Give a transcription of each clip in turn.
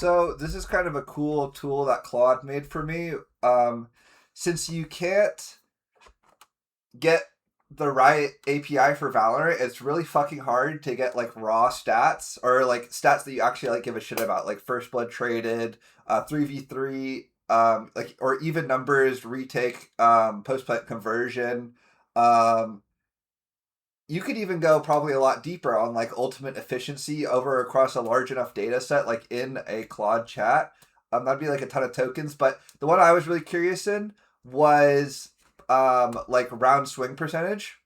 So this is kind of a cool tool that Claude made for me. Since you can't get the right API for Valorant, it's really fucking hard to get like raw stats or like stats that you actually like give a shit about, like first blood traded, 3v3, like or even numbers, retake, post plant conversion. Um, you could even go probably a lot deeper on like ultimate efficiency over across a large enough data set, like in a Claude chat. That'd be like a ton of tokens. But the one I was really curious in was like round swing percentage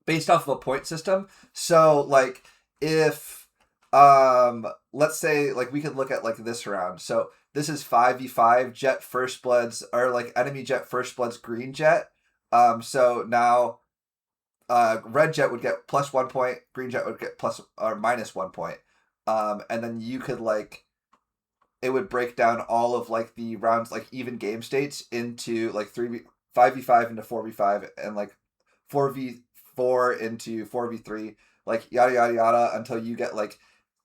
based off of a point system. So like if let's say like we could look at like this round. So this is 5v5 jet first bloods or like enemy jet first bloods green jet. So now red jet would get plus 1 point, green jet would get plus or minus 1 point. And then you could like it would break down all of like the rounds like even game states into like 5v5 into 4v5 and like 4v4 into 4v3, like yada yada yada until you get like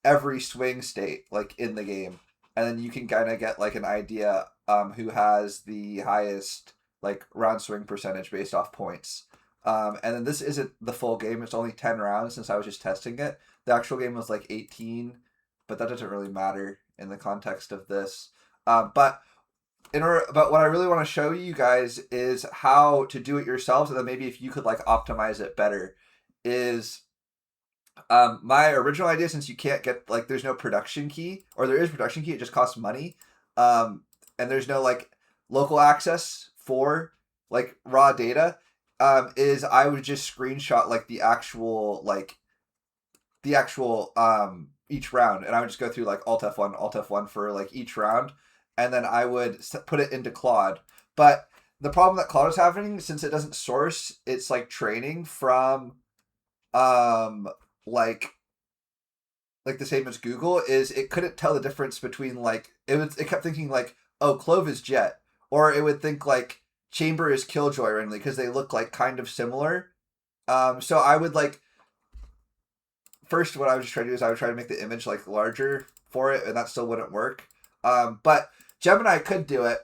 every swing state like in the game. And then you can kind of get like an idea who has the highest like round swing percentage based off points. And then this isn't the full game. It's only 10 rounds since I was just testing it. The actual game was like 18, but that doesn't really matter in the context of this. But what I really want to show you guys is how to do it yourselves, and then maybe if you could like optimize it better. Is my original idea, since you can't get like there's no production key, or there is production key, it just costs money, and there's no like local access for like raw data. Is I would just screenshot like the actual each round, and I would just go through like Alt F1 for like each round, and then I would put it into Claude. But the problem that Claude is having, since it doesn't source, it's like training from um like like the same as Google, is it couldn't tell the difference between like it kept thinking like, oh, Clove is Jet, or it would think like Chamber is Killjoy randomly because they look like kind of similar. So I would like first what I would just try to do is I would try to make the image like larger for it, and that still wouldn't work. But Gemini could do it.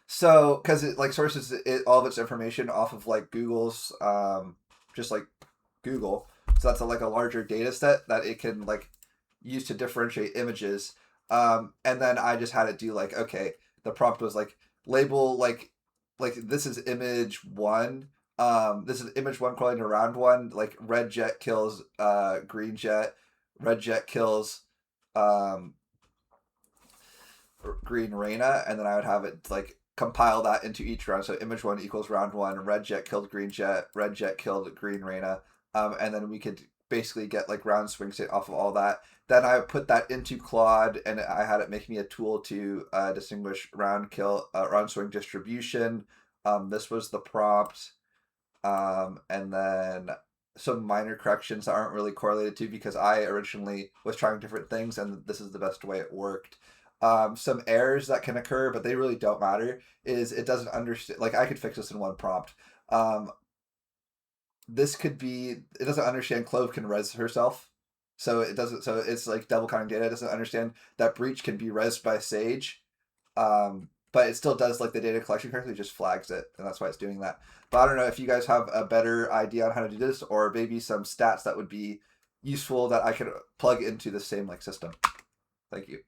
So because it like sources all of its information off of like Google's just like Google, so that's like a larger data set that it can like use to differentiate images. And then I just had it do like, okay, the prompt was like label like this is image one. This is image one calling to round one. Like red jet kills green jet, red jet kills green Reyna, and then I would have it like compile that into each round. So image one equals round one. Red jet killed green jet. Red jet killed green Reyna. And then we could basically get like round swing state off of all that. Then I put that into Claude, and I had it make me a tool to distinguish round swing distribution. This was the prompt, and then some minor corrections that aren't really correlated to because I originally was trying different things, and this is the best way it worked. Some errors that can occur, but they really don't matter. Is it doesn't understand? Like I could fix this in one prompt. This could be it doesn't understand Clove can res herself, so it doesn't. So it's like double counting data. It doesn't understand that Breach can be resed by Sage, but it still does like the data collection correctly. It just flags it, and that's why it's doing that. But I don't know if you guys have a better idea on how to do this, or maybe some stats that would be useful that I could plug into the same like system. Thank you.